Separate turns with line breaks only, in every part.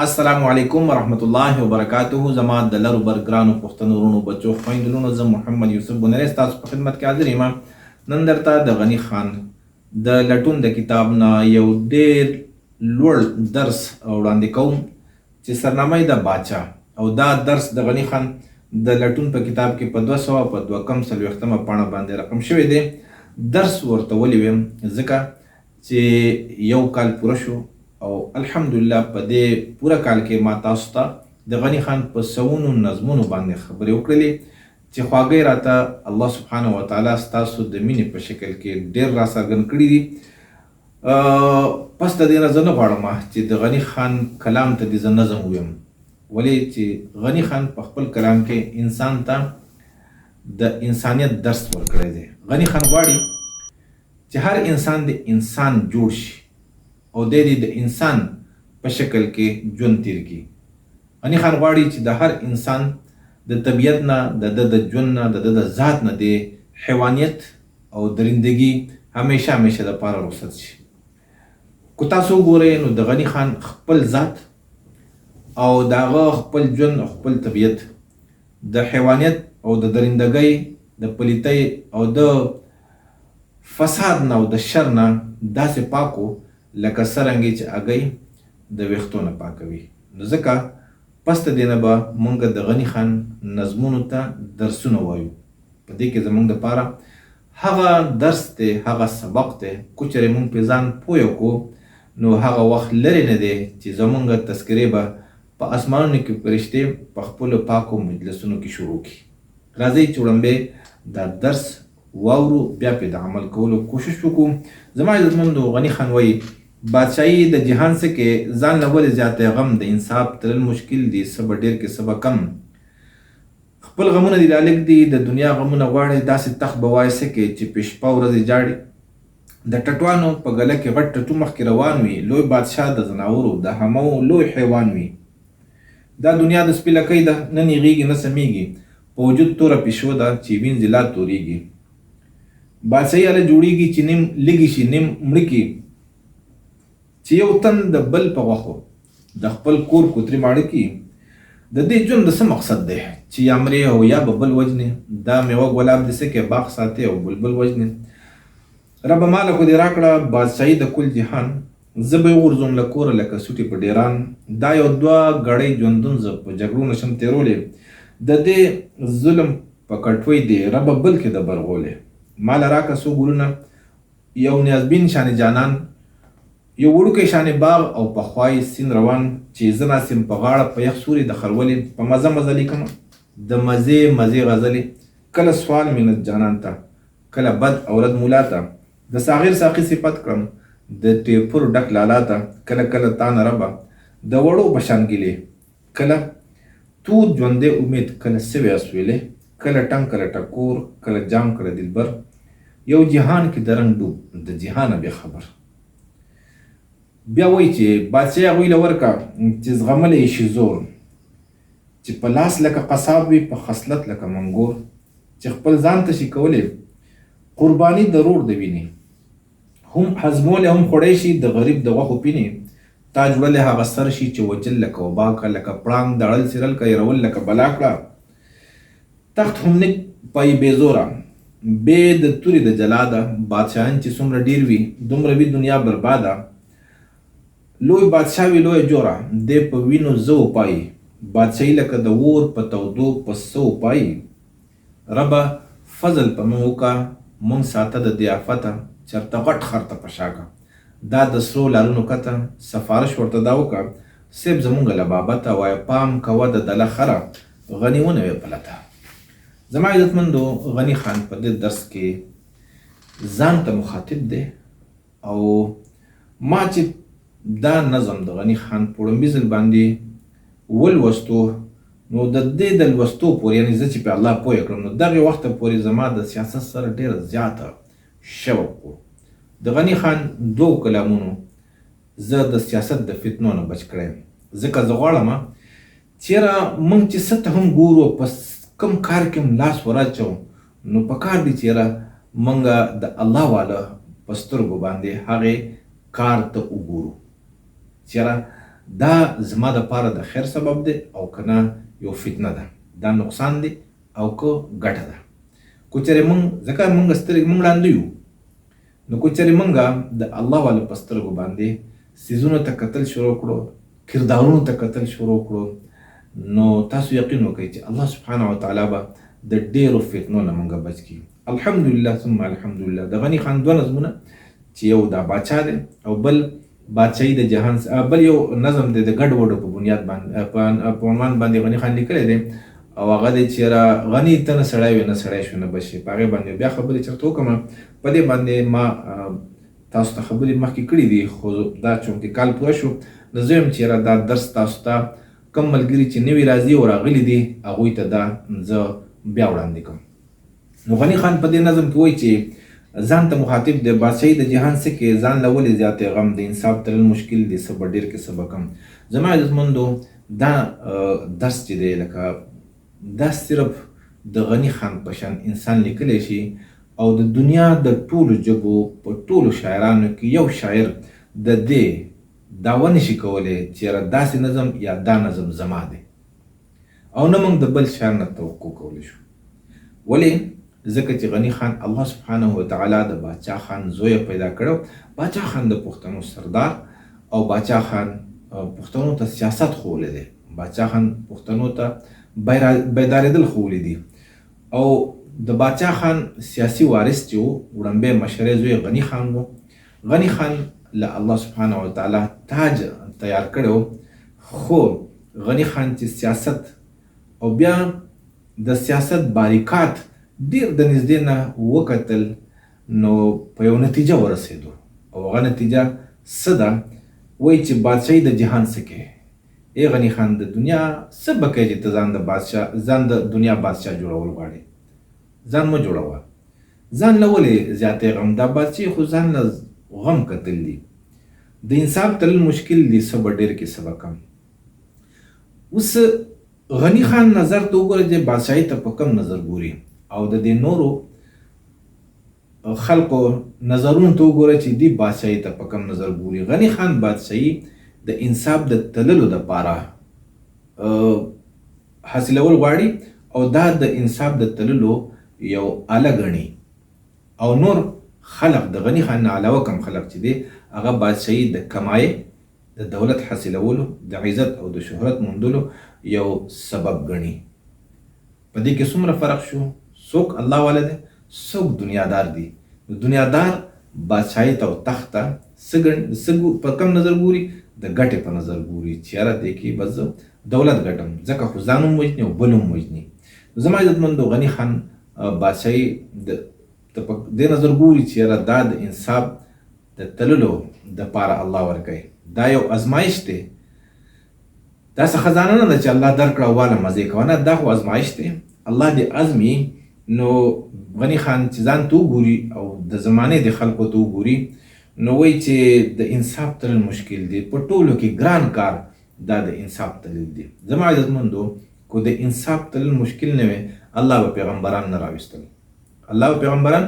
السلام علیکم ورحمت الله وبرکاته. زما د لرو برګرانو پښتنو ورونو بچو خویندلونو، زه محمد یوسف بنری ستاسو په خدمت کې حاضر یم. نن درته د غنی خان د لټون د کتاب نه یو ډیر لوړ درس وړاندې کوم چې سرنامه یې د باچا او دا درس د غنی خان د لټون په کتاب کې په 200 په 240مه پاڼه باندې رقم شوی دی. درس ورته ولې ویم ځکه چې یو کال پوره شو او الحمدلله په دې پوره کال کې ما تاسو ته د غنی خان په سوونو نظمونو باندې خبرې وکړلې چې خواږی راته الله سبحانه وتعالی ستاسو د مینې په شکل کې ډېر راڅرګند کړي دي. پس د دې نه زه نه غواړم چې د غنی خان کلام ته دې زه نظم وویم، ولې چې غنی خان په خپل کلام کې انسان ته د انسانیت درس ورکړی دی. غنی خان غواړي چې هر انسان د انسان جوړ شي او د انسان په شکل کې ژوند تیر کړي. غنی خان غواړي چې د هر انسان د طبیعت نه، د ژوند نه، د ذات نه د حیوانیت او درندګي همیشه دپاره رخصت شي. که تاسو وګورئ نو د غنی خان خپل ذات او د هغه خپل ژوند او خپل طبیعت د حیوانیت او د درندګۍ د پلیتۍ او د فساد نه او د شر نه داسې پاکو لکه څرنګه چې هګۍ د ویښتو نه پاکوي. نو ځکه پس د دې نه به موږ د غنی خان نظمونو ته درسونه وایو. په دې کې زموږ دپاره هغه درس دی، هغه سبق دی. که چېرې موږ پرې ځان پوه کړو نو هغه وخت لرې نه دی چې زموږ تذکرې به په اسمانونو کې فرشتې په خپلو پاکو مجلسونو کې شروع کړي. راځئ چې وړاندې دا درس واورو، بیا پرې د عمل کولو کوشش وکړو. زما عزتمندو، غنی خان وایي بادشاهي د جهان څه کې ځان له ولې زیاتی غم د انصاف تلل مشکل دي، څه به ډېر کې څه به کم. خپل غمونه دي رالږ دي، د دنیا غمونه غواړي، داسې تخت به وایې څه کې چې په شپه ورځې جاړي. د ټټوانو په ګله کې غټ ټټو مخکې روان وي، لوی بادشاه د ځناورو د همو لوی حیوان وي. دا دنیا د سپي لکۍ ده، نه نیغېږي نه سمیږي، په وجود توره پیشو ده چې وینځي لا تورېږي. بادشاهي هله جوړېږي چې نیم لږي شي نیم مړه کي، چې یو تن د بل په غوښو د خپل کور کوترې ماړه کي. د دې ژوند د څه مقصد دی چې یا مرې او یا به بل وژنې، دا میوه ګلاب دې څه کې باغ ساتې او بلبل وژنې. ربه ماله خو دې راکړه بادشاهي د کل جهان، زه به یې وغورځوم له کوره لکه سوټې په ډیران. دا یو 2 ګړۍ ژوندون زه په جګړو نشم تېرولی، د دې ظلم په کټوۍ دی ربه بل کې د برغولې. ماله راکه څو ګلونه، یو نیازبین شانې جانان، یو وړوکی شانې باغ او په خوا یې سیند روان، چې زه ناست یم په غاړه په یخ سوري د خرولې. په مزه لیکمه د مزې غزلې، کله سوال منت جانان ته، کله بد او رد مولا ته، د ساغر ساقي صفت کړم د ټیپور ډک لالا ته. کله تا نه ربه د وړو بشان ګیلې، کله تود ژوندی امید، کله سوی اسویلې، کله ټنګ کله ټکور، کله جام کله دلبر. یو جهان کې د رنګ ډوب د جهانه بې خبر. بیا وایي چې بادشاهي هغوی له ورکه چې زغملی یې شي زور، چې په لاس لکه قصاب وي، په خصلت لکه منګور، چې خپل ځان ته شي کولی قرباني د رور د وینې، هم هضمولی هم خوړی شي د غریب د غوښو پینې. تا جوړلی هغه سر شي چې وجل لکه وباکه، لکه پړانګ دړل څیرل که یرول لکه بلا کړه. تخت هم نه پایي بې زوره، بې د تورې د جلاده. بادشاهان چې څومره ډېر وي دومره وي دنیا برباده. لوی بادشاه وي لویه جوړه، دی په وینو زه وپایي، بادشاهي لکه د اور په تودو په څه وپایي. ربه فضل په موږ وکړه، موږ ساته د دې آفته، چېرته غټ خر ته په شا کړه. دا د سرو لالونو کته، سفارش ورته دا وکړه، صیب زمونږ له بابته، وایه پام کوه د دله خره، غني ونوې پلته. زما عزتمندو، غنی خان په دې درس کې ځان ته مخاطب دی. او ما چې دا نظم د غنی خان په وړومبي ځل باندې ولوستو نو د دې د لوستو پورې، یعنې زه چې په الله پوه کړم، نو دغې وخته پورې زما د سیاست سره ډېره زیاته شوق و. د غنی خان 2 کلامونو زه د سیاست د فتنو نه بچ کړی یم. ځکه زه غواړم چېرې موږ چې څه ته هم ګورو، په کوم کار کې هم لاس وراچو، نو په کار دی چېرې موږ د الله والا په سترګو باندې هغې کار ته وګورو. چېرې دا زما د پاره د خیر سبب دی او کنه یو فتنه ده، دا نقصان دی او که ګټه ده. کو چېرې مونږ ځکه مونږ سترګې مونږ ړانده یو، نو کو چېرې مونږ د الله والا په سترګو باندې څیزونو ته کتل شروع کړو، کردارونو ته کتل شروع کړو، نو تاسو یقین وکړئ چې الله سبحانه وتعالی به د ډېرو فتنو نه مونږ بچ کړي. الحمدلله ثم الحمدلله. د غني خان دوه نظمونه چې یو دا باچا دی او بل بادشاهي د جهان، بل یو نظم دی د ګډ وډو په بنیاد باندې په عنوان باندې غني خان لیکلی دی او هغه دی چې را غني ته نه سړی وي نه سړی شو نه بشي. په هغې باندې بیا خبرې چېرته وکړم. په دې باندې ما تاسو ته خبرې مخکې کړي دي، خو دا چونکې کال پوره شو نو زه یم چې دا درس تاسو ته کم ملګري چې نوي راځي او راغلي دي هغوی ته دا زه بیا وړاندې کوم. نو غني خان په دې نظم کې وایي چې ځان ته مخاطب دی بادشاهي د جهان څه کې ځان له ولې زیاتې غم د انصاف تلل مشکل دی څه به ډېر کې څه به کم. زما عزتمندو دا درس چې دی لکه دا صرف د غني خان په شان انسان لیکلی شي او د دنیا د ټولو ژبو په ټولو شاعرانو کې یو شاعر د دې دعوه نشي کولی چې یاره داسې نظم یا دا نظم زما دی او نه موږ د بل شاعر نه توقع کولی شو. ولې؟ ځکه چې غني خان الله سبحانه وتعالی د باچا خان زوی پیدا کړو. باچا خان د پښتنو سردار او باچا خان پښتنو ته سیاست ښوولی دی، باچا خان پښتنو ته بیدارېدل ښوولی دي او د باچا خان سیاسي وارث چې و وړاندې مشرې زوی غني خان و. غني خان له الله سبحانه وتعالی تاج تیار کړو، خو غني خان چې سیاست او بیا د سیاست باریکات ډیر د نږدې نه وکتل نو په یو نتیجه ورسېدو او هغه نتیجه څه ده؟ وایي چې بادشاهي د جهان څه کې ای غني خان د دنیا څه به کوې چې ته ځان د دنیا بادشاه جوړول غواړې؟ ځان مه جوړوه. ځان له ولې زیاتې غم؟ دا بادشاهي خو ځان له غم کتل دي. د انصاف تلل مشکل دي څه به ډېر کې څه به کم. اوس غني خان نظر ته وګوره چې بادشاهي ته په کم نظر ګوري او د دې نورو خلکو نظرونو ته وګوره چې دی بادشاهي ته په کم نظر ګوري. غني خان بادشاهي د انصاف د تللو دپاره حاصلول غواړي او دا د انصاف د تللو یو آله ګڼي او نور خلق د غني خان نه علاوه کم خلق چې دی هغه بادشاهي د کمایې د دولت حاصلولو د عزت او د شهرت موندلو یو سبب ګڼي. په دې کې څومره فرق شو؟ څوک الله والا دی، څوک دنیادار دی. دنیادار بادشاهي ته او تخت ته څه په کم نظر ګوري؟ د ګټې په نظر ګوري چې یاره دې کې بس دولت ګټم، ځکه خو ځان هم وژني او بل هم وژني. زما عزتمندو غني خان بادشاهي ته په دې نظر ګوري چې یاره دا د انصاف د تللو دپاره الله ورکوي. دا یو ازمایش دی، داسې خزانه نه ده چې الله درکړه او واله مزې کوه، نه دا خو ازمایش دی. الله دې ازمي. نو غني خان چې ځان ته وګوري او د زمانې د خلکو ته وګوري نو وایي چې د انصاف تلل مشکل دی. په ټولو کې ګران کار دا د انصاف تلل دی. زما عزتمندو کو د انصاف تلل مشکل نه وي الله به پیغمبران نه راوستل، الله به پیغمبران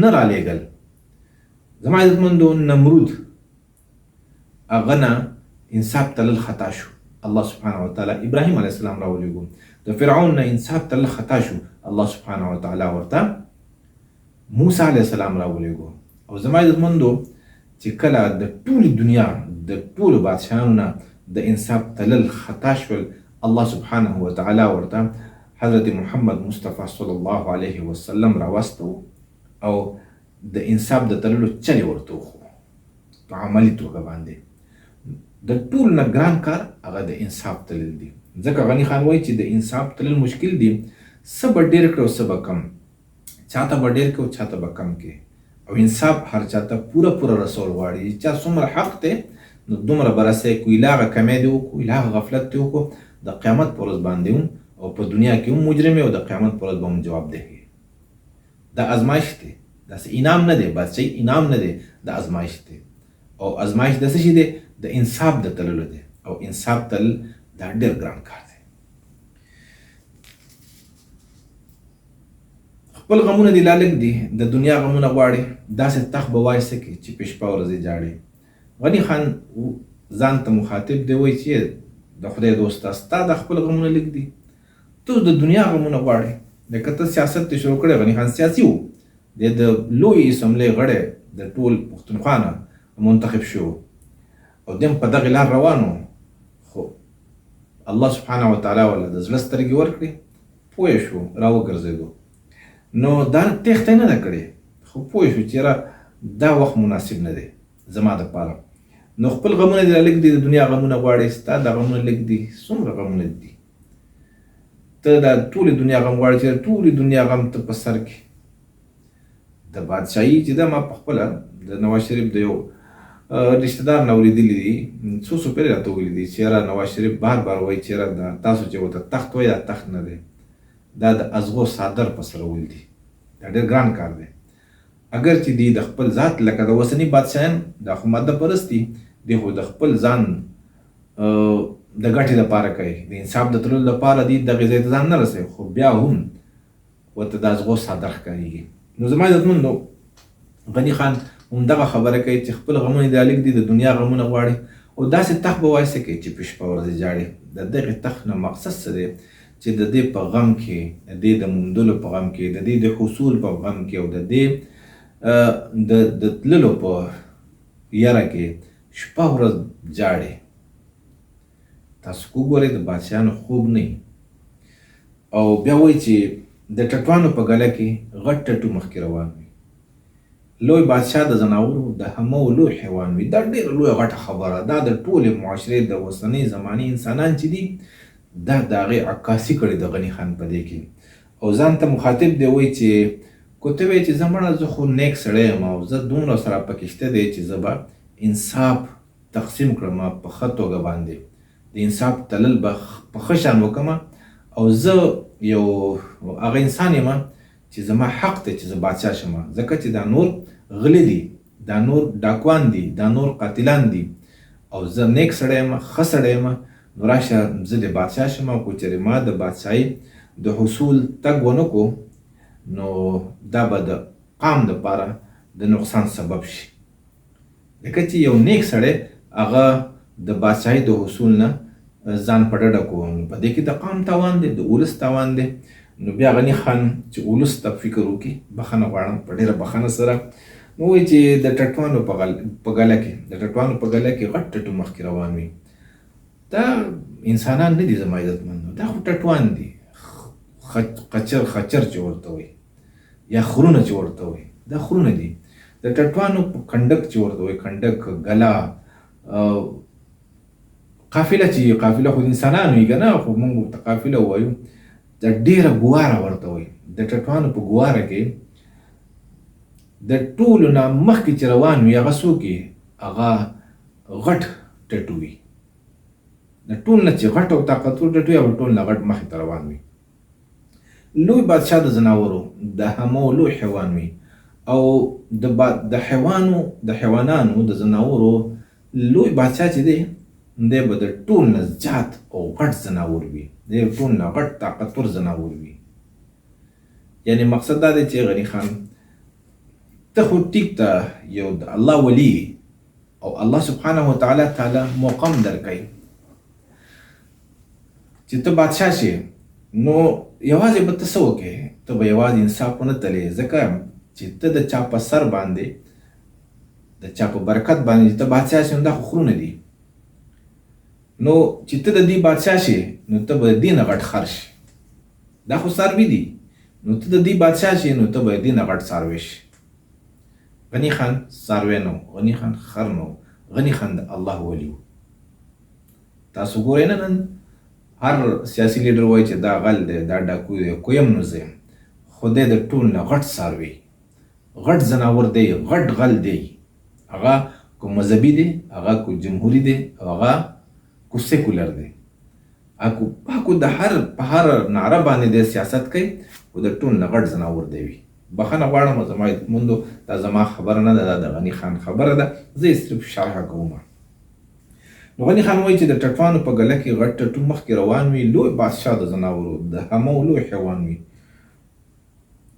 نه رالیږل. زما عزتمندو نمرود هغه نه انصاف تلل خطا شو، الله سبحانه وتعالی ابراهیم علیه السلام راولیږو. د فرعون نه انصاف تلل خطا شو، الله سبحانه وتعالی ورته موسی علیه السلام راولیږو. او زما عزتمندو چې کله د ټولې دنیا د ټولو بادشاهانو نه د انصاف تلل خطا شول، الله سبحانه وتعالی ورته حضرت محمد مصطفی صلی الله علیه وسلم راوستو او د انصاف د تللو چلې ورته وښو په عملي توګه باندې. د ټول نه ګران کار هغه د انصاف تلل دي. ځکه غني خان وایي چې د انصاف تلل مشکل دي، څه به ډېر کړو څه به کم، چاته به ډېر کړو چاته به کم کې. او انصاف هر چاته پوره رسول غواړي. چا څومره حق دی نو دومره به رسوي. کوی لا هغه کمی دی وکړو، لا هغه غفلت دی وکړو، د قیامت په ورځ باندې هم او په دنیا کې هم مجرم او د قیامت په ورځ به هم جوابدeh وي. دا ازمایش دی، داسې انعام نه دی، بادشاهي انعام نه دی، دا ازمایش دی. او ازمایش د څه شي دی؟ د انصاف د تللو دی. او انصاف تل دا ډېر ګران کار دی. خپل غمونه دي لالک دي، د دنیا غمونه غواړي، داسې تخت به وایسته کې چې په شپه ورځې جاړې. غني خان ځان ته مخاطب دی وایي چې د خدای دوسته ستا د خپل غمونه لږ دي، ته د دنیا غمونه غواړې. لکه ته سیاست ته شروع کړی، غني خان سیاسي و، د لوی اسمبلۍ غړی د ټول پښتونخوا نه منتخب شو او دیم په دغې لار روان و، خو الله سبحانه وتعالی ولا د زړه سترګې ورکړې، پوه شو راوګرځېدو. نو دا تېښته نه ده کړې، خو پوه شو چې یاره دا وخت مناسب نه دی زما دپاره. نو خپل غمونه دې لږ دي، د دنیا غمونه غواړې، ستا دا غمونه لږ دي. څومره غمونه دي؟ ته دا ټولې دنیا غم غواړې چې ټولې دنیا غم ته په سر کې د بادشاهي چې ده ما په خپله د نواز شریف د یو رشته دار نه اورېدلي دي، څو څو پېرې راته ویلي دي چې یاره نواز شریف بار بار وایي چې یاره دا تاسو چې ورته تخت وایي دا تخت نه دی، دا د ازغو څادر په سرول دي، دا ډېر ګران کار دی. اگر چې دی د خپل ذات لکه د اوسني بادشاهان دا خو ماده پرست دي، دی خو د خپل ځان د ګټې لپاره کوي، د انصاف د تللو لپاره دی دغې ځای ته ځان نه رسوي، خو بیا هم ورته د ازغو څادر ښکارېږي. نو زما عزتمندو غني خان همدغه خبره کوي چې خپل غمونه دې هلک دي، د دنیا غمونه غواړي او داسې تخت به وایسته کوي چې په شپه ورځې ژاړي. د دغې تخت نه مقصد څه دی؟ چې د دې په غم کې، د دې د موندلو په غم کې، د دې د حصول په غم کې او د دې د تللو په یره کې شپه ورځ ژاړي. تاسو وګورئ د بادشاهانو خوب نه او بیا وایي چې د ټټوانو په ګله کې غټ ټټو مخکې روان وي. لوی بادشاه د ځناورو د همو لوی حیوان وي. دا ډېره لویه غټه خبره ده. دا د ټولې معاشرې د اوسنۍ زمانې انسانان چې دي دا د هغې عکاسي کړې د غني خان په دې کې او ځان ته مخاطب دی وایي چې که ته وایې چې زه مړه زه خو نیک سړی یم او زه دومره سره پکې شته دی چې زه به انصاف تقسیم کړم په ښه توګه باندې، د انصاف تلل به په ښه شان وکړم او زه یو هغه انسان یم چې زما حق دی چې زه بادشاه شم، ځکه چې دا نور غلی دي، دا نور ډاکوان دي، دا نور قاتلان دي او زه نیک سړی یم، ښه سړی یم. نو راشه زه د بادشاه شم او که چېرې ما د بادشاهۍ د حصول تګ ونه کړو نو دا به د قام دپاره د نقصان سبب شي. لکه چې یو نیک سړی هغه د بادشاهۍ د حصول نه ځان په ډډه کړو، نو په دې کې د قام تاوان دی، د ولس تاوان دی. نو بیا غني خان چې ولس ته فکر وکړي، بخښنه غواړم په ډېره بخښنه سره، نو وایي چې د ټټوانو په ګله کې غټ ټټو مخکې روان وي. دا انسانان نه دي زما عزتمندو، دا خو ټټوان دي، خچر چې ورته وایي یا خرونه چې ورته وایي، دا خرونه دي. د ټټوانو په کنډک چې ورته وایي، کنډک، ګلا، قافله چې قافله خو د انسانانو وي که نه، خو موږ ورته قافله ووایو. د ډېره ګواره ورته وایي. د ټټوانو په ګواره کې د ټولو نه مخکې چې روان وي هغه څوک وي؟ هغه غټ ټټو وي. د ټول نه چې غټ او طاقتور ټټو وي هغه ټول نه غټ مخې ته روان وي. لوی بادشاه د ځناورو د همو لوی حیوان وي او د حیوانانو د ځناورو لوی بادشاه چې دی دی به د ټول نه زیات او غټ ځناور وي، د ټول نه غټ طاقتور ځناور وي. یعنی مقصد دا دی چې غني خان ته خو ټیک ته یو د الله ولی او الله سبحانه وتعالی تعالی مقام درکوي چې ته بادشاه شې، نو یوازې به ته څه وکړې؟ ته به یوازې انصاف ونه تلې، ځکه چې ته د چا په سر باندې د چا په برکت باندې چې ته بادشاه شې، دا خو خرونه دي. نو چې ته د دې بادشاه شې نو ته به د دې نه غټ خر شې، دا خو څاروي دي. نو ته د دې بادشاه شې نو ته به د دې نه غټ څاروی شې. غني خان څاروی نه و، غني خان خر نه و، غني خان د الله ولی و. تاسو ګورئ نه نن هر سیاسي لیډر وایي چې دا غل دی، دا ډاکو دی، کویم نو زه یم، خو دی د ټول نه غټ څاروی، غټ ځناور دی، غټ غل دی. هغه کو مذهبي دی، هغه کو جمهوري دی، او هغه کو سیکولر دی. هغه د په هر نعره باندې د سیاست کوي، خو د ټول نه غټ ځناور دی وي. بخښنه غواړم زما عزتمندو، دا زما خبره نه ده، دا د غني خان خبره ده، زه یې صرف شرحه کوم. نو غني خان وایي چې د ټټوانو په ګله کې غټ ټټو مخکې روان وي، لوی بادشاه د ځناورو د همو لوی حیوان وي.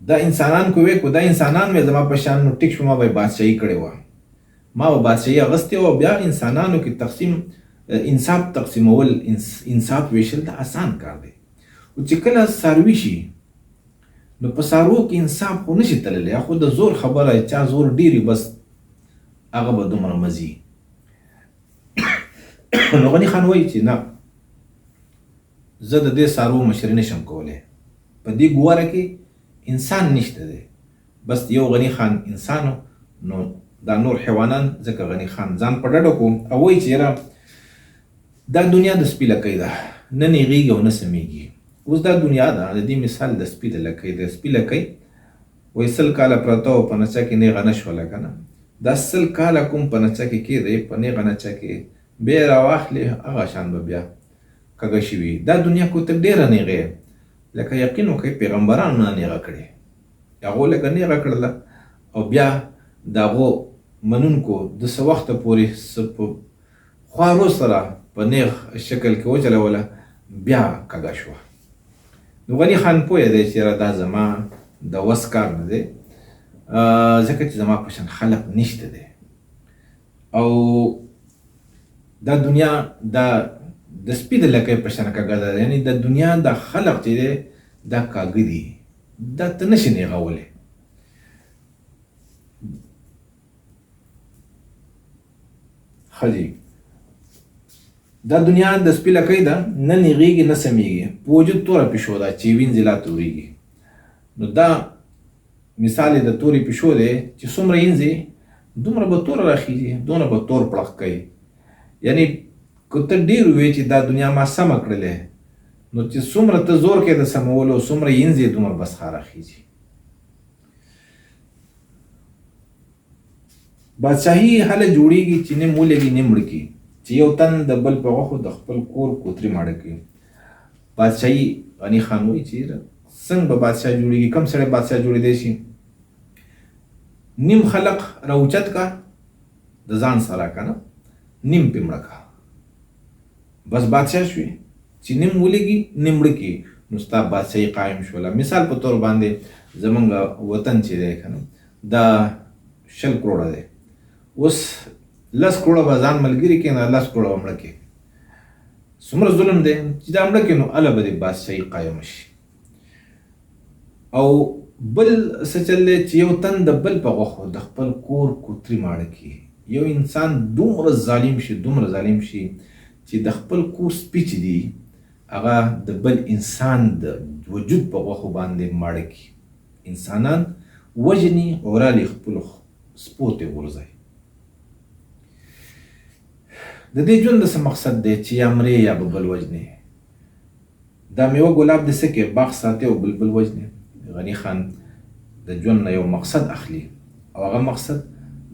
دا انسانان کو وی، کو دا انسانان مې زما په شان نو ټیک شو، ما به یې بادشاهي کړې وه، ما به بادشاهي اغستې او بیا انسانانو کې انصاف تقسیمول، انصاف ویشل د آسان کار دی. او چې کله څاروي شي نو په څاروو کې انصاف خو نشي تللی، خو د زور خبره چا زور ډیري بس هغه به دومره مزي. نو غني خان وایي چې نه، زه د دې څاروو مشري نشم کولی، په دې ګواره کې انسان نشته دی، بس یو غني خان انسانو، نو دا نور حیوانان ځکه غني خان ځان په ډډه کو او وایي چې یاره دا دنیا د سپي لکۍ ده، نه نیغېږي او نه سمیږي. اوس دا دنیا ده، د دې مثال د سپي د لکۍ د سپي لکۍ وایي 100 کاله پرته او په نڅه کې نیغه نه شوله که نه، دا 100 کاله کوم په نڅه کې کېدی، په نیغه نڅه کې بیا یې راواخلې هغه شان به بیا کږه شوي. دا دنیا کو ته ډېره نیغې لکه یقین وکړئ پیغمبرانو نه نیغه کړې، هغو لکه نیغه کړله او بیا د هغو منونکو د څه وخته پورې په خوارو سره په نیغ شکل کې وچلوله، بیا کږه شوه. نو غني خان پوه دی چې یاره دا زما د وس کار نه دی، ځکه چې زما په شان خلق نشته دی، او دا دنیا دا د سپي د لکۍ په شان کږه ده، یعنی د دنیا د خلق چې دی دا کاږه دي، دا ته نشي نیغولی. ښه جي، دا دنیا د سپي لکۍ ده، نه نیغېږي نه سمیږي، په وجود توره پیشو ده چې وینځي لا تورېږي. نو دا مثال د تورې پیشو دی چې څومره وینځي دومره به توره راخیږي، دومره به تور پړق کوي. یعنی که ته ډېر ووایې چې دا دنیا ما سمه کړلې، نو چې څومره ته زور کوې د سمولو، څومره وینځې دومره بس ښه راخیږي. بادشاهي هله جوړېږي چې نیم ولګي نیم مړ کړي، چې یو تن د بل په غوښو د خپل کور کوترې ماړه کړي. بادشاهي غني خان وایي چې څنګه به بادشاه جوړېږي، کم سړی بادشاه جوړېدی شي؟ نیم خلق راوچت کا د ځان سره که نه، نیم پې مړه کا، بس بادشاه شوې. چې نیم ولګي نیم مړه کړي نو ستا بادشاهي قایم شوله. مثال په طور باندې زمونږ وطن چې دی که نه دا 100 کروړه دی، اوس 10 کروړه به ځان ملګري کړي، نه 10 کروړه به مړه کړي. څومره ظلم دی چې دا مړه کړي، نو هله به د بادشاهي قایم شي. او بل څه چل دی چې یو تن د بل په غوښو د خپل کور کوترې ماړه کړي. یو انسان دومره ظالم شي، دومره ظالم شي چې د خپل کور سپي چې دي هغه د بل انسان د وجود په غوښو باندې ماړه کړي. انسانان وژني او رالي خپلو سپو ته غورځوي. د دې ژوند د څه مقصد دی چې یا مرې یا به بل وژنې. دا میوه ګلاب د څه کې باغ ساتي او بلبل وژنې. غني خان د ژوند نه یو مقصد اخلي او هغه مقصد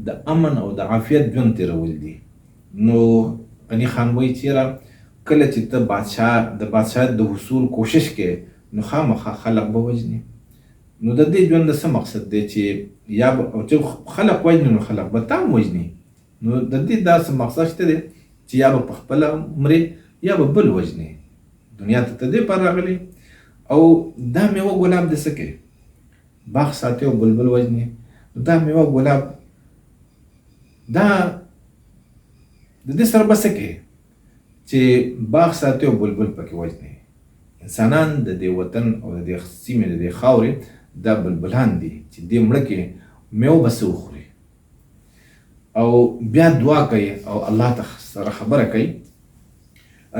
د امن او د عافیت ژوند تېرول دي. نو غني خان وایي چې یاره کله چې ته د بادشاهیت د حصول کوشش کې، نو خامخا خلق به وژنې. نو د دې ژوند د څه مقصد دی چې یا به چې خلق وژنې نو خلق به تا هم وژني. نو د دې داسې مقصد شته دی چې یا به په خپله مرې یا به بل وژنې. دنیا ته دې پر راغلی او دا میوه ګلاب د څه کې باغ ساتي او بلبل وژنې. دا میوه ګلاب دا د دې سره به څه کې چې باغ ساتي او بلبل پکې وژنې. انسانان د دې وطن او د دې سیمې د دې خاورې دا بلبلان دي چې دې مړه کې میوه به څه وخوري. او بیا دعا کوي او الله ته سره خبره کوي،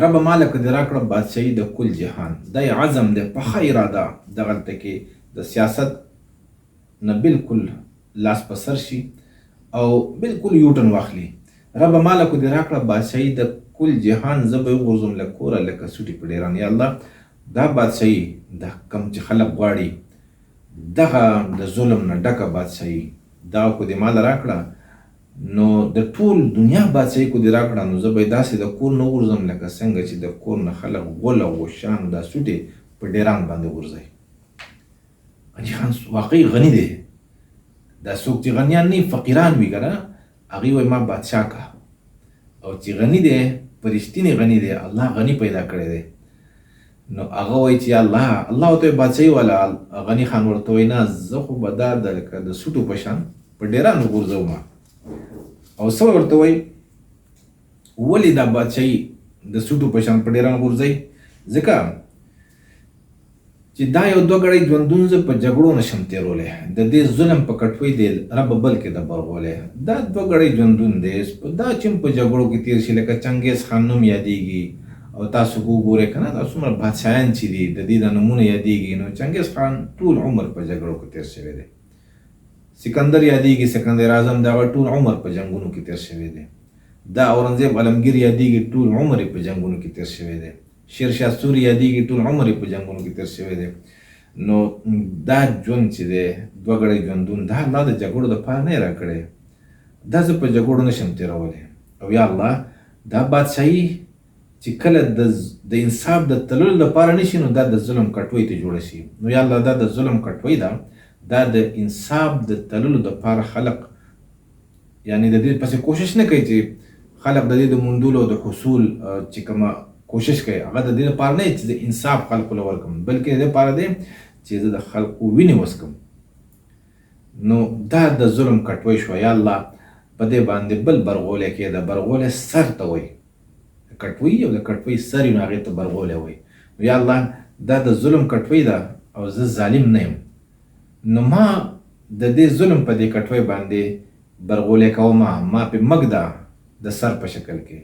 رب ماله که دې راکړه بادشاهي د کل جهان. دا یې عزم دی، پخه اراده دغلته کې د سیاست نه بالکل لاس په سر شي او بالکل یوټن واخلي. رب ماله که دې راکړه بادشاهي د کل جهان، زه به یې وغورځوم له کوره لکه سوټي په ډېران. یا الله دا بادشاهي دا کم چې خلق غواړي، دغه د ظلم نه ډکه بادشاهي دا کو دې ماله راکړه، نو د ټول دنیا بادشاهي کو دې راکړه، نو زه به یې داسې د کور نه وغورځم لکه څنګه چې د کور نه خلق غول او غوشان دا سوټې په ډېران باندې غورځوي. غني خان واقعي غني دی. دا څوک چې غنیان نه فقیران وي که نه، هغوی وایي ما بادشاه که. او چې غني دی په رښتینې غني دی، الله غني پیدا کړی دی، نو هغه وایي چې الله ورته وایي بادشاهي والا. غني خان ورته وایي نه، زه خو به دا لکه د سوټو په شان په ډېرانو غورځوم. او څه ورته وایي ولې دا بادشاهي د سوټو په شان په ډیران غورځوي؟ ځکه چې دا یو دوه ګړی ژوندون زه په جګړو نشم تېرولی، د دې ظلم په کټوۍ دی رب بلکې د برغولی. دا دوه ګړی ژوندون دی، دا چې په جګړو کې تېر شي، لکه چنګیز خان نوم یادېږي او تاسو وګورئ که نه دا څومره بادشاهان چې دي د دې د نومونه یادېږي. نو چنګیز خان ټول عمر په جګړو کې تېر شوی دی. سکندر یادېږي، سکندر اعظم د هغه ټول عمر په جنګونو کې تېر شوی دی. دا اورنګزیب عالمګیر یادېږي، ټول عمر په جنګونو کې تېر شوی دی. شیرشاه سوري یادېږي، ټول عمر په جنګونو کې تېر شوی دی. نو دا ژوند چې دی دوه ګړی ژوندون دا الله د جګړو دپاره نه یې راکړی، دا زه په جګړو نشم تېرولی. او یا الله دا بادشاهي چې کله د انصاف د تللو لپاره نه شي نو دا د ظلم کټوۍ ته جوړه شي. نو یا الله دا د ظلم کټوۍ ده، دا د انصاف د تللو دپاره خلق یعنی د دې پسې کوشش نه کوي چې خلق د دې د موندلو د حصول چې کومه کوشش کوي هغه د دې لپاره نه چې د انصاف خلقو له ورکړم، بلکې د دې لپاره دی چې زه د خلقو وینې وڅکم. نو دا د ظلم کټوۍ شوه. یا الله په دې باندې بل برغولی کې د برغولی سر ته وایي، کټوۍ او د کټوۍ سر یې نو هغې ته برغولی وایي. نو یا الله دا د ظلم کټوۍ ده او زه ظالم نه یم، نو ما د دې ظلم په دې کټوۍ باندې برغولی کومه، ما پې مږده د سر په شکل کې.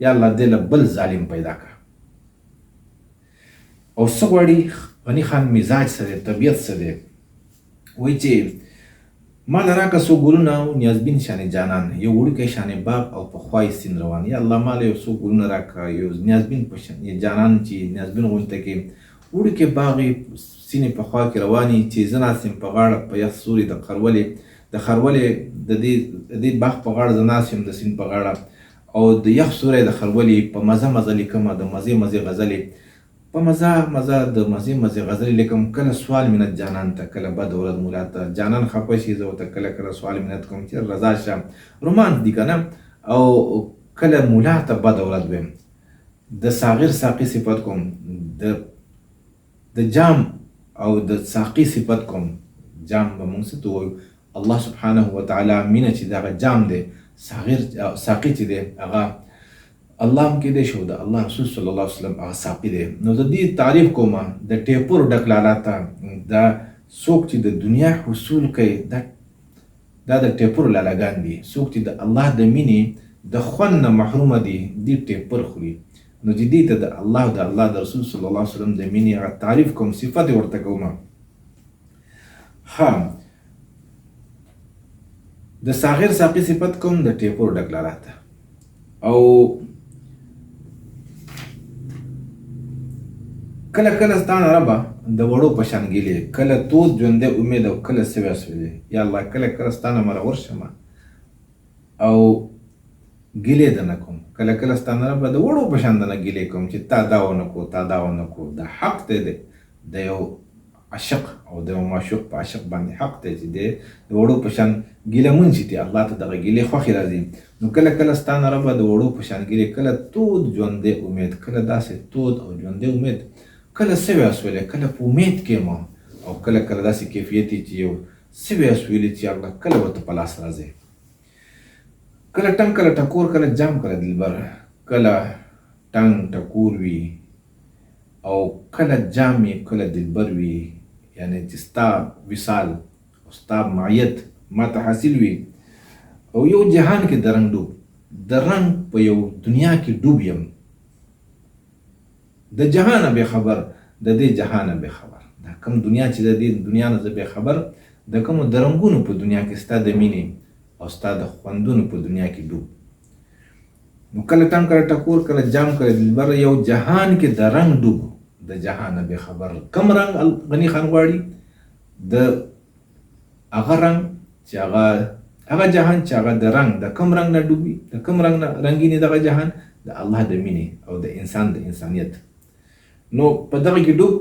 یا الله دې له بل ظالم پیدا کړه. او څه غواړي غني خان مزاج څه دی، طبیعت څه دی؟ وایي چې ما له راکړه څو ګلونه او نیازبین شانې جانان، یو وړوکی شانې باغ او پخوا یې سیند روان. یا الله ما له یو څو ګلونه راکړه، یو نیازبین په شان جانان چې نیازبین غونته کې وړوکی باغ یې سیند پخوا کې رواني، چې زه ناست یم په غاړه په یخ سوري د خرولې د دې باغ په غاړه زه ناست یم د سیند په غاړه، او د یخ سوری د خرولې په مزه مزه لیکمه، د مزې مزې غزلې په مزه مزه د مزې مزې غزلې لیکم. کله سوال منت جانان ته، کله بد ورځ مولا ته، جانان خفه شي زه ورته کله کله سوال منت کوم چې رضا شه، رومانس دي که نه، او کله مولا ته بد ورځ ویم. د ساغر ساقي صفت کوم، د جام او د ساقي صفت کوم. جام به موږ څه ته وایو؟ الله سبحانه وتعالی مینه چې دغه جام دی، ساقي چې دی هغه الله هم کېدی شو د الله رسول صلی الله علیه وسلم هغه ساقي دی. نو د دې تعریف کومه د ټیپور ډک لالا ته، دا څوک چې د دنیا حصول کوي دا د ټیپور لالاګان دي. څوک چې د الله د مینې د خوند نه محرومه دي دې ټیپور خوري. نو چې دې ته د الله او د الله د رسول صلی الله علیه وسلم د مینې هغه تعریف کوم، صفت یې ورته کومه. ها د ساغر ساقي صفت کوم د ټیپور ډک لالا ته. او کله کله ستا نه ربه د وړو په شان ګیلې، کله تود ژوندی امید او کله سوی سولی. یا الله کله کله ستا نه مرور شمه او ګیلې درنه کوم، کله کله ستا نه ربه د وړو په شان درنه ګیلې کوم چې تا دا ونه کو تا دا ونه کو. دا حق دی د یو عاشق او د یو معشوق په عاشق باندې حق دی چې دی د وړو په شان ګیله مونږ چې الله ته دغه ګیلې خوښې راځي. نو کله کله ستا نه ربه د وړو په شان ګیلې، کله تود ژوندی امید، کله داسې تود او ژوندی امید، کله سوی اسویلی، کله په امید کې ما، او کله کله داسې کیفیت چې یو سوی اسویلی چې الله کله ورته په لاس راځي. کله ټنګ کله ټکور، کله جام کله دلبر، کله ټنګ ټکور وي او کله جام وي کله دلبر وي. یعنی چې ستا وصال او ستا معیت ما ته حاصل وي، او یو جهان کې د رنګ ډوب، د رنګ په یو دنیا کې ډوب یم، د جهانه بې خبر، د دې جهانه بې خبر. دا کوم دنیا چې د دې دنیا نه زه بې خبر، د کومو د رنګونو په دنیا کې ستا د مینې او ستا د خوندونو په دنیا کې ډوب. نو کله ټنګ کله ټکور، کله جام کله دلبر، یو جهان کې د رنګ ډوب، د جهانه بې خبر. کم رنګ غني خان غواړي؟ د هغه رنګ چې هغه جهان چې هغه د رنګ د کم رنګ نه ډوبي، د کم رنګ نه رنګینې دغه جهان د الله د مینې او د انسان د انسانیت. نو په دغه کې ډوب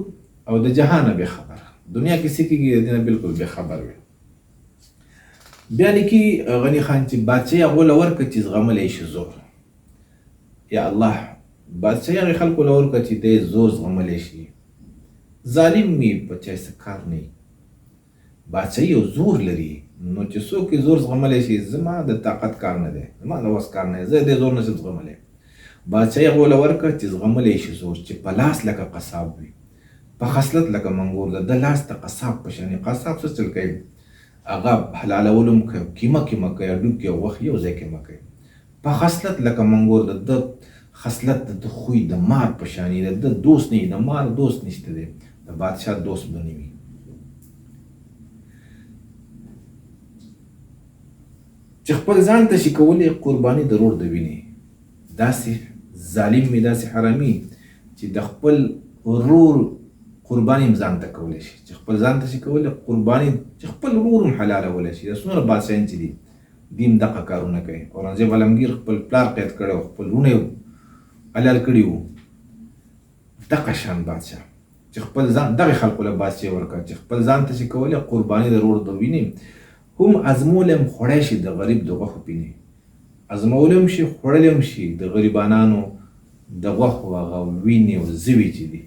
او د جهانه بې خبر، دنیا کې څه کېږي د دې نه بلکل بې خبر وي. بیا لیکي غني خان چې بادشاهي هغو له ورکړه چې زغملی شي زور. یا الله بادشاهي هغې خلکو له ورکړه چې دی زور زغملی شي. ظالم وي په چا څه کار نه وي. بادشاهي یو زور لري، نو چې څوک یې زور زغملی شي زما د طاقت کار نه دی، زما د وس کار نه دی، زه دې زور نشم زغملی. بادشاهي هغه وله ورکړه چې زغملی شي زور، چې په لاس لکه قصاب وي، په خصلت لکه منګور ده، د لاس د قصاب په شانې. قصاب څه چل کوي؟ هغه حلالولو هم کوي، کیمه کوي، هډوکي او غوښې یو ځای کیمه کوي. په خصلت لکه منګور ده، د خصلت د خوی د مار په شانې ده، د دوست نه د مار دوست نشته دی، د بادشاه دوست به نه وي. چې خپل ځان ته شي کولی قرباني د رور د وینې. داسې ظالم وي، داسې حرامي چې د خپل ورور قرباني هم ځان ته کولی شي، چې خپل ځان ته شي کولی قرباني، چې خپل ورور هم حلالولی شي. دا څومره بادشاهان چې دي دي هم دغه کارونه کوي. اورنګزېب عالمګیر خپل پلار قید کړی و، خپل وروڼه یې حلال کړي وو. دغه شان بادشاه چې خپل ځان دغه خلکو له بادشاهي ورکړه چې خپل ځان ته شي کولی قرباني د ورور د وینې. هم ازمولی هم خوړی شي د غریب د غوښو پینې، ازمولی هم شي خوړلی هم شي د غریبانانو د غوښو هغه وینې او زوي چې دي.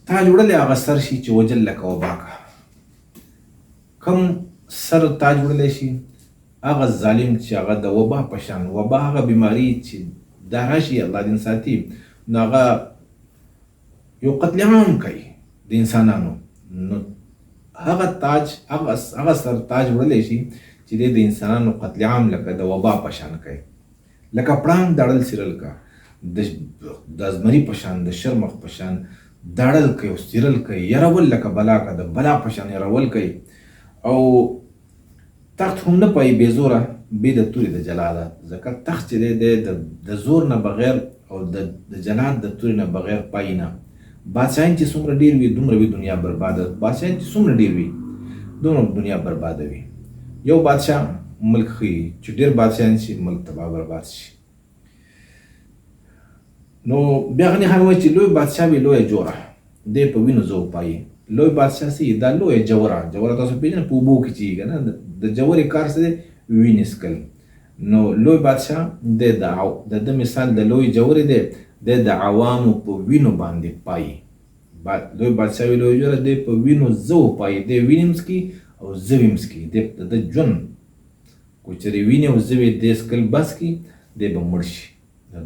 تاج وړلی هغه سر شي چې وجل لکه وباکه. کم سر تاج وړلی شي هغه ظالم چې هغه د وبا په شان، وبا هغه بیماري چې دا راشي الله دې ساتي، نو هغه یو قتل عام کوي د انسانانو. نو هغه تاج هغه سر تاج وړلی شي چې د انسانانو قتل عام لکه د وبا په شان کوي، لکه پړانګ داړل سیرل کا، د ازمري په شان، د شرمخ په شان داړل کوي او سیرل کوي، یرول لکه بلا کا، د بلا په شان یرول کوي. او تخت هم نه پایي بې زوره بې د تورې د جلاده، ځکه تخت چې دی د زور نه بغیر او د جلاد د تورې نه بغیر پایي نه. بادشاهان چې څومره ډېر وي دومره وي دنیا برباده، بادشاهان چې څومره ډېر وي دومره دنیا برباده وي. یو بادشاه ملک ښیي، چې ډېر بادشاهان شي ملک تباه برباد شي. نو بیا غني خان وایي چې لوی بادشاه وي لویه جوړه، دی په وینو زه وپایي. لوی بادشاه څه دا لویه جوره تاسو پېژنئ په اوبو کې چېږي که نه، د جورې کار څه دی؟ وینې څکل. نو لوی بادشاه دی د ده مثال د لوی جورې دی، دی د عوامو په وینو باندې پایي. لوی بادشاه وي لویه جوره، دی په وینو زه وپایي، دی وینې هم څکي او زوی هم څکي. دی د ده ژوند کو چېرې وینې او زوی دی څکل بس کړي دی به مړ شي.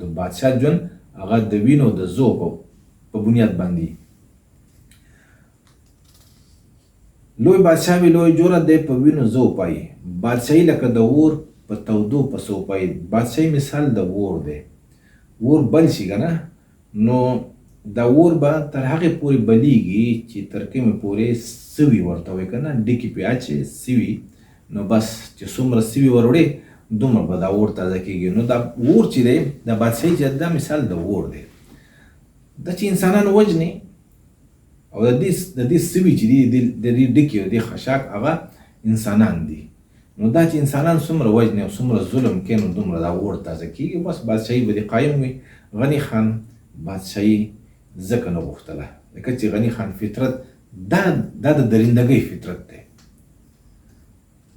د بادشاه ژوند هغه د وینو د زو په بنیاد باندې. لوی بادشاه وي لویه جوړه، دی په وینو زه وپایي. بادشاهي لکه د اور په تودو پسه وپایي. بادشاهي مثال د اور دی. اور بل شي که نه، نو دا اور به تر هغې پورې بلیږي چې تر کومې پورې سوي ورته وایي که نه، ډکې پرې اچې سوي، نو بس چې څومره سوي ور وړې دومره به دا اور تازه کېږي. نو دا اور چې دی د بادشاهي چې دا مثال د اور دی. دا چې انسانان وژني او د دې سوي چې دي د دې ډکې او دې خشاک هغه انسانان دي. نو دا چې انسانان څومره وژني او څومره ظلم کوي نو دومره دا اور تازه کېږي. بس بادشاهي به دې قایم وي. غني خان بادشاهي ځکه نه غوښتله ځکه چې غني خان فطرت دا د درندګۍ فطرت دی.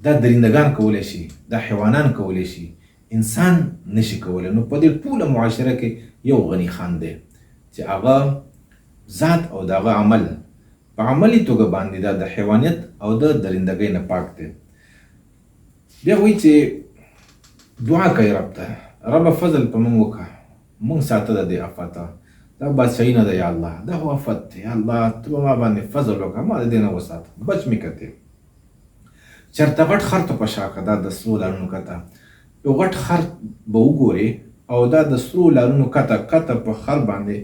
دا درندګان کولی شي، دا حیوانان کولی شي، انسان نشي کولی. نو په دې ټوله معاشره کې یو غني خان دی چې هغه ذات او د هغه عمل په عملي توګه باندې دا د حیوانیت او د درندګۍ نه پاک دی. بیا وایي چې دعا کوي رب ته، ربه فضل په موږ وکړه، موږ ساته د دې افته، دا بادشاهي نه ده یا الله، دا خو افت دی، یا الله ته به ما باندې فضل وکړه، ما د دې نه وساته، بچ مې کړې. چېرته غټ خر ته په شا کړه، دا د سرو لارونو کته یو غټ خر به وګورې او دا د سرو لارونو کته په خر باندې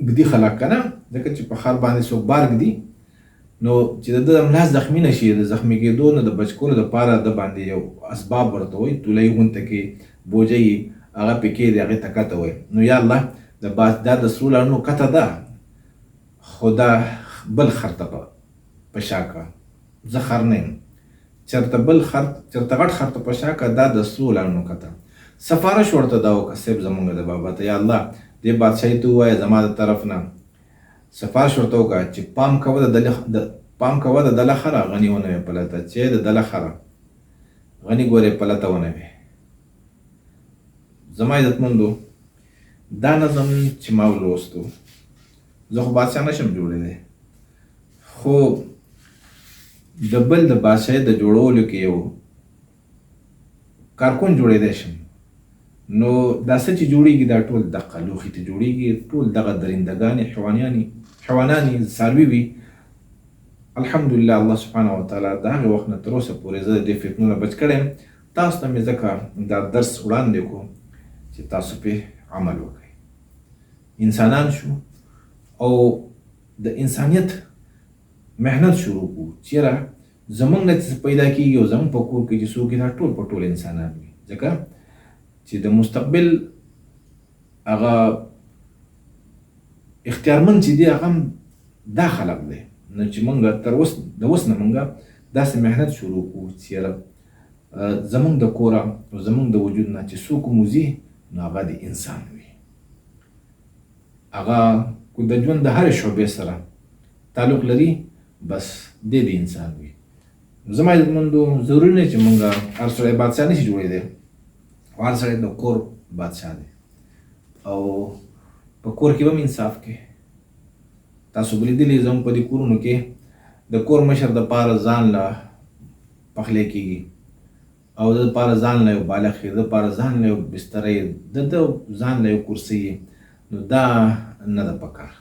ږدي خلک که نه، ځکه چې په خر باندې څوک بار ږدي، نو چې د ده ملا زخمي نه شي، د زخمي کېدو نه د بچ کولو دپاره د باندې یو اسباب ورته وایي، تولۍ غونته کې بوجه یي هغه پې کېږدي، هغې ته کته وایي. نو یا الله دا د سرو لارونو کته ده، خو دا بل خر ته په شا کړه، زه خر نه یم. چېرته غټ خر ته په شا کړه، دا د سرو لارونو کته. سفارش ورته دا وکړه صاحب زمونږ د بابا ته، یا الله دې بادشاهي ته ووایه زما د طرف نه سفارش ورته وکړه چې پام کوه د دله خره غني ونه وي پلته، چې د دله خره غني ګورې پلته ونه وي. زما عزتمندو دا نظم چې ما ولوستو، زه خو بادشاه نشم جوړېدی، خو د بل د بادشاهۍ د جوړولو کې یو کارکون جوړېدی شم، نو دا څه چې جوړېږي دا ټول دغه لوښي ته جوړېږي، ټول دغه درندګانې حیوانانې څاروي وي. الحمدلله الله سبحانه وتعالی د هغې وخت نه تر اوسه پورې زه د دې فتنو نه بچ کړی یم. تاسو ته مې ځکه دا درس وړاندې کړو چې تاسو پې عمل وکړئ. انسانان شو او د انسانیت محنت شروع کړو، چېرې زمونږ نه چې پیدا کېږي او زمونږ په کور کې چې څوک دا ټول په ټول انسانان وي، ځکه چې د مستقبل هغه اختیارمند چې دی هغه هم دا خلق دی. نو چې مونږ تر اوس د اوس نه مونږ داسې محنت شروع کړو چې زمونږ د کوره او زمونږ د وجود نه چې څوک موځي نو هغه د انسان وي، هغه کو د ژوند د هرې شعبې سره تعلق لري، بس دی د انسان وي. زما عزتمندو ضروري نه چې مونږ هر سړی بادشاه نشي جوړېدی، هر سړی د کور بادشاه دی او په کور کې به هم انصاف کوي. تاسو به لیدلي زموږ په دې کورونو کې د کور مشر دپاره ځان له پخلی کېږي او د دپاره ځان له یو بالښت یې، د دپاره ځان له یو بستره یې، د ځان له یو کرسۍ یې. نو دا نه ده پکار.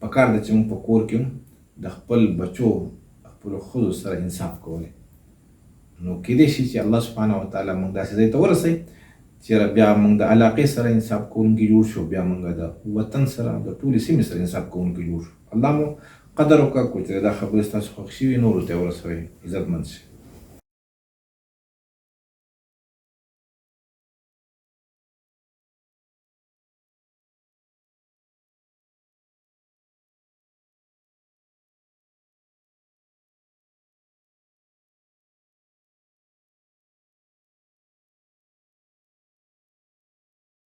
پکار ده چې موږ په کور کې د خپل بچو خپلو ښځو سره انصاف کولی. نو کیدای شي چې الله سبحانه وتعالی موږ داسې ځای ته ورسوي چېرې بیا موږ د علاقې سره انصاف کوونکي جوړ شو، بیا موږ د وطن سره د ټولې سیمې سره انصاف کوونکي جوړ شو. الله مو قدر وکړه، کو چې دا خبرې ستاسو خوښ شوي نورو ته ورسوئ. عزتمند شئ.